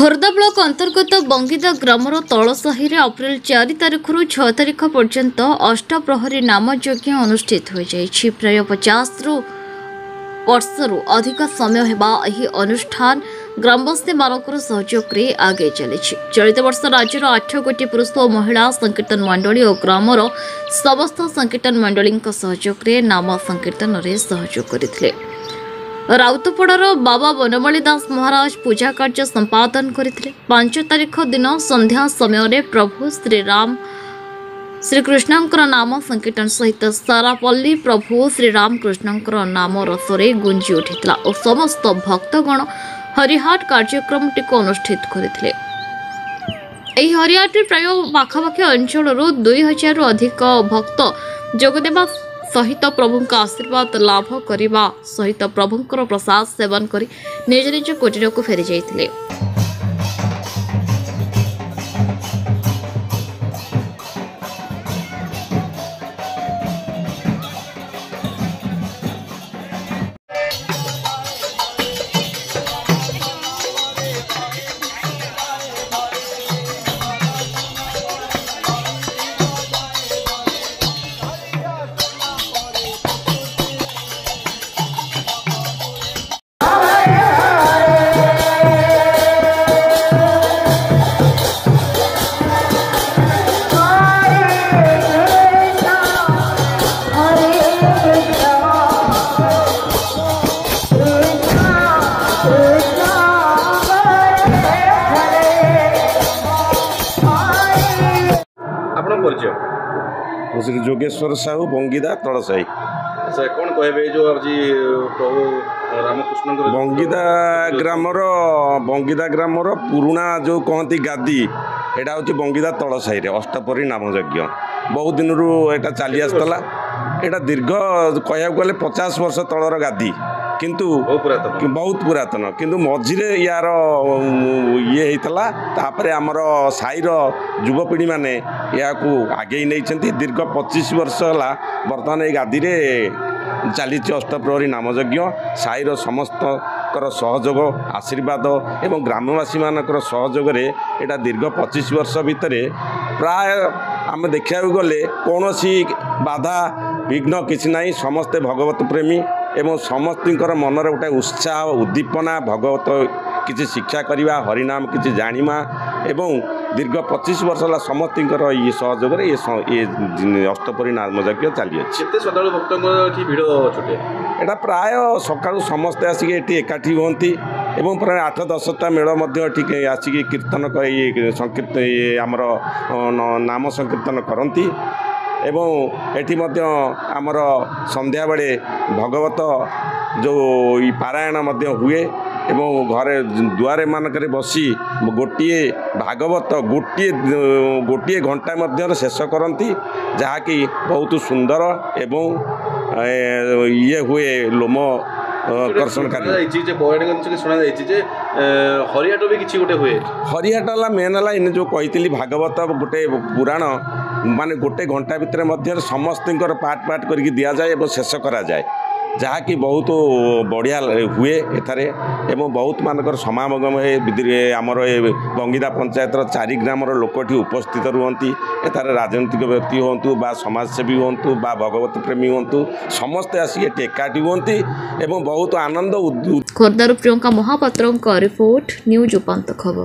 Khordha block अंतर्गत बंगीदा grammar तलसाही अप्रैल 4 तारिख रु 6 तारिख पर्यंत अष्टप्रहरी नामयज्ञ अनुष्ठित हो जाइछि। प्राय 50 वर्षरु अधिक समय हेबा एही अनुष्ठान ग्रामवासी मानकर सहयोग रे आगे चलिछि। चलित वर्ष राज्यर 8 गोटी पुरुष और महिला संकीर्तन मंडली और ग्रामर समस्त संकीर्तन मंडली सहयोग रे नाम संकीर्तन रे सहयोग करथिले। राउतपड़ार बाबा बनमाली दास महाराज पूजा कार्य संपादन करथिले। 5 तारिख दिन संध्या समय प्रभु श्रीकृष्णंकर नाम संकीर्तन सहित सारा पल्ली प्रभु श्रीरामकृष्णंकर नाम रसरे गुंजी उठिथिला और समस्त भक्तगण हरिहाट कार्यक्रम टिको अनुष्ठित करथिले। एही हरिहाट प्राय पाखापाखि अंचल 2000 अधिक भक्त जोगदेवा सहित प्रभु का आशीर्वाद लाभ करने सहित प्रभुंकर प्रसाद सेवन कर निज निज कुटीर को फेरी जाइथिले। श्री जोगेश्वर साहू बंगीदा तलसाही। अच्छा कौन कहबे जो आज प्रभु रामकृष्ण बंगीदा ग्रामर पुराणा जो कहती गादी एटा हूँ बंगीदा तलसाही अष्टपरी नामयज्ञ बहुत दिन एटा चली आसला। एटा दीर्घ कह गले 50 वर्ष तलर गादी किंतु बहुत पुरातन किंतु मझिरे यार ये होता तापर आमर साईर युवपीढ़ी मैंने या आगे नहीं दीर्घ 25 वर्ष है बर्तमान ये गादी चली अष्टप्रहरी नामयज्ञ साईर समस्त सहयोग आशीर्वाद एवं ग्रामवासी मानकर सहयोग एटा दीर्घ 25 वर्ष भितर प्राय आम देखा गले कौन बाधा विघ्न किसी ना समस्ते भगवत प्रेमी एवं समस्तर मनर गोटे उत्साह उद्दीपना भगवत किसी शिक्षा करवा हरिनाम किसी जानिमा एवं दीर्घ 25 वर्ष है समस्तर ये सहयोग ये अष्टपरी नामयज्ञ चली भक्त भिड़ छुटे एटा प्राय सकाळु समस्ते आसिक एकाठी होती एवं प्राय 8-10टा मेल आसिक कीर्तन संकीर्तन आमर नाम संकीर्तन करती एवं एटी आमर संध्या बेले भगवत जो पारायण हुए एवं घरे दुआरे मानक बसी गोटे भागवत गोटे घंटा मध्य शेष करती जहाँकि बहुत सुंदर एवं ये हुए लोम कर्षणकारी हरिहाट भी किसी गोटे हुए हरिहाट है मेन है इन जो कही भागवत गोटे पुराण माने गोटे घंटा भितर समस्त पार्ट पार्ट करके दि जाए और शेष करा जाए जहाँकि बहुत बढ़िया हुए एथारे एवं बहुत मानकर समागम आमर बंगीदा पंचायतर 4 ग्रामर लोकठी उपस्थित रुहंती एथारे राजनीतिक व्यक्ति हूँ बा समाजसेवी हूँ बा भगवत प्रेमी हूँ समस्ते आसिक एकाठी हुंती एवं बहुत आनंद। खोर्धारू प्रियंका महापात्र रिपोर्ट न्यूज उपांत खबर।